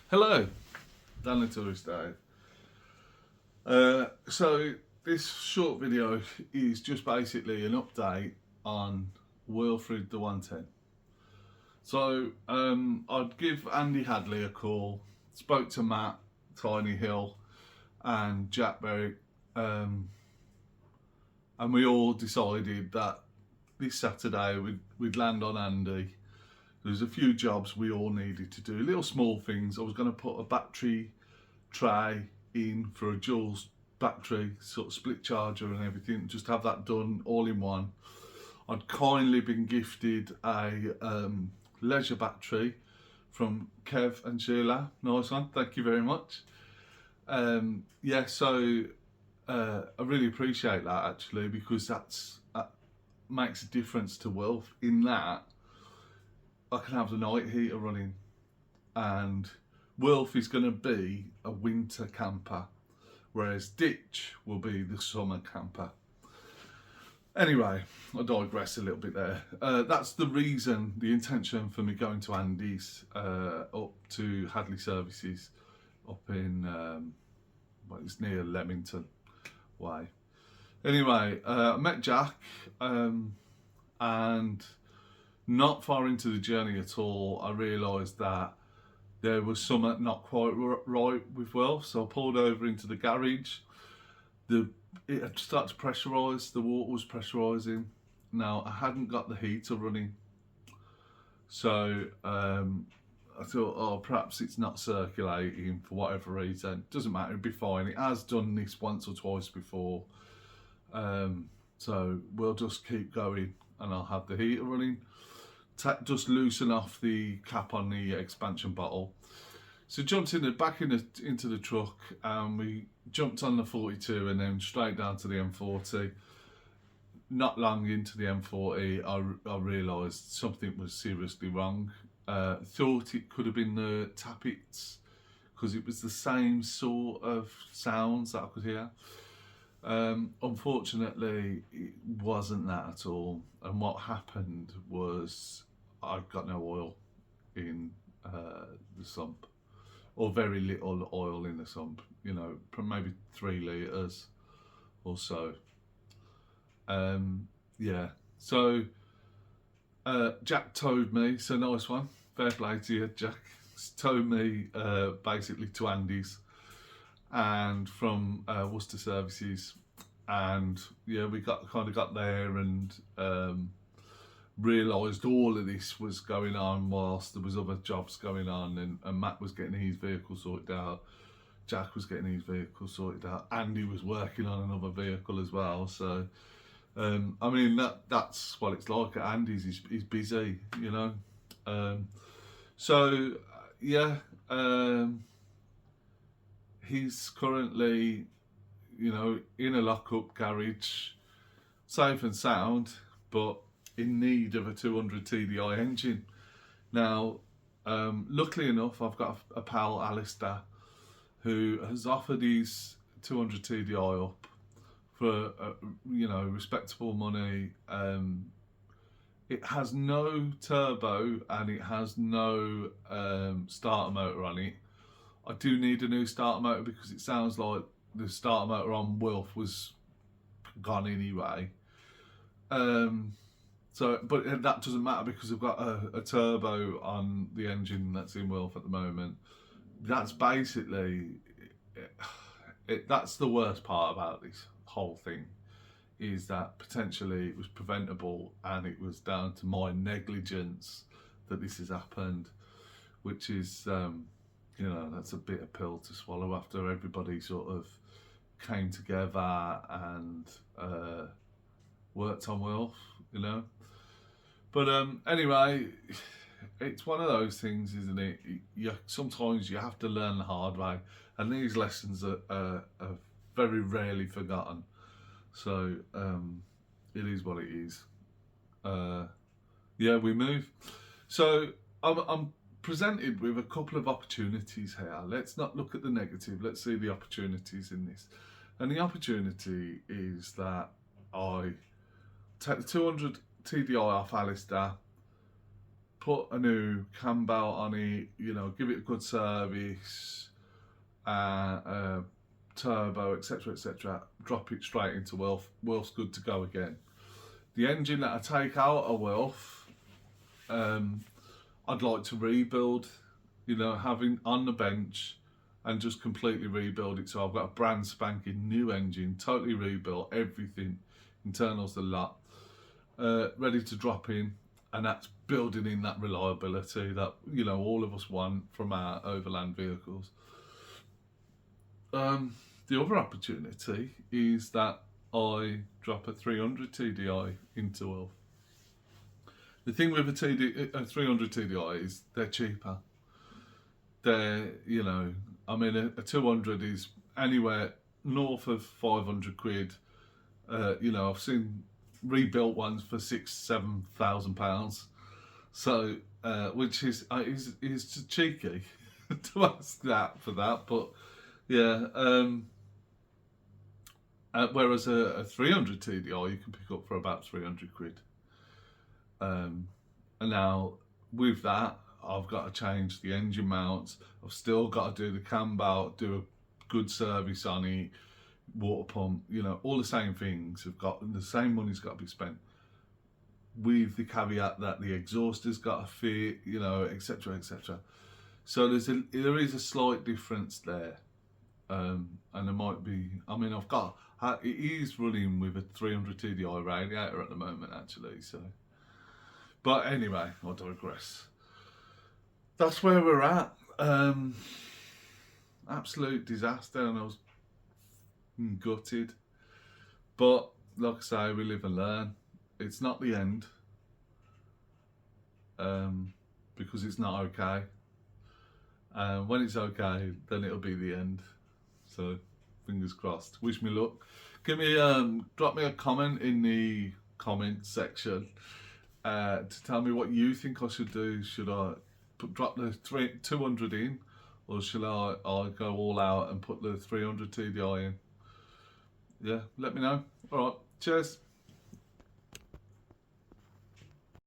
Hello, Dan the Tourist Dave. So this short video is just basically an update on Wilfred the 110. So I'd give Andy Hadley a call, spoke to Matt, Tiny Hill and Jack Berwick, and we all decided that this Saturday we'd land on Andy. There's a few jobs we all needed to do, little small things. I was going to put a battery tray in for a dual battery, sort of split charger and everything, just have that done all in one. I'd kindly been gifted a leisure battery from Kev and Sheila. Nice one, thank you very much. So I really appreciate that actually, because that makes a difference to Wilf in that I can have the night heater running, and Wilf is going to be a winter camper, whereas Ditch will be the summer camper. Anyway, I digress a little bit there. That's the reason, the intention for me going to Andy's up to Hadley Services up in, it's near Leamington Way. Anyway, I met Jack and not far into the journey at all, I realised that there was something not quite right with Wilf, so I pulled over into the garage. It had started to pressurise, the water was pressurising. Now, I hadn't got the heater running, so I thought, oh, perhaps it's not circulating for whatever reason. Doesn't matter, it'll be fine. It has done this once or twice before, so we'll just keep going and I'll have the heater running. Just loosen off the cap on the expansion bottle. So jumped into the truck and we jumped on the 42 and then straight down to the M40. Not long into the M40, I realised something was seriously wrong. Thought it could have been the tappets, because it was the same sort of sounds that I could hear. Unfortunately, it wasn't that at all. And what happened was I've got no oil in the sump, or very little oil in the sump, maybe 3 litres or so. So Jack towed me, so nice one, fair play to you, Jack. Towed me basically to Andy's and from Worcester Services, and we got there and realised all of this was going on whilst there was other jobs going on, and Matt was getting his vehicle sorted out, Jack was getting his vehicle sorted out, Andy was working on another vehicle as well. So that's what it's like at Andy's. He's busy, he's currently in a lock-up garage, safe and sound, but in need of a 200 TDI engine. Now, luckily enough, I've got a pal, Alistair, who has offered his 200 TDI up for respectable money. It has no turbo and it has no starter motor on it. I do need a new starter motor because it sounds like the starter motor on Wilf was gone anyway. But that doesn't matter because I've got a turbo on the engine that's in Wilf at the moment. That's basically that's the worst part about this whole thing, is that potentially it was preventable and it was down to my negligence that this has happened, which is that's a bitter pill to swallow after everybody sort of came together and worked on Wilf, But anyway, it's one of those things, isn't it? Sometimes you have to learn the hard way, and these lessons are very rarely forgotten. So it is what it is. We move. So I'm presented with a couple of opportunities here. Let's not look at the negative. Let's see the opportunities in this. And the opportunity is that I take the 200 TDI off Alistair, put a new cam belt on it, you know, give it a good service, turbo, etc., etc. Drop it straight into Wilf. Wilf's good to go again. The engine that I take out of Wilf, I'd like to rebuild, you know, having on the bench and just completely rebuild it. So I've got a brand spanking new engine, totally rebuilt, everything, internals the lot, ready to drop in. And that's building in that reliability that, you know, all of us want from our overland vehicles. The other opportunity is that I drop a 300 TDI into Wilf. The thing with a 300 TDI is they're cheaper. They're, you know, I mean, a 200 is anywhere north of 500 quid. You know, I've seen rebuilt ones for £6,000-7,000. So, which is cheeky to ask that for that, but yeah. Whereas a 300 TDI you can pick up for about 300 quid. And now with that, I've got to change the engine mounts. I've still got to do the cam belt, do a good service on it, water pump, you know, all the same things have got, the same money's got to be spent, with the caveat that the exhaust has got to fit, you know, etc., etc. So there is a slight difference there, and there might be. I mean, it is running with a 300 TDI radiator at the moment, actually. So, but anyway, I digress. That's where we're at. Absolute disaster, and I was gutted. But like I say, we live and learn. It's not the end, because it's not okay. When it's okay, then it'll be the end. So fingers crossed. Wish me luck. Give me drop me a comment in the comment section to tell me what you think I should do. Should I drop the 200 in, or should I go all out and put the 300 TDI in? Yeah, let me know. All right, cheers.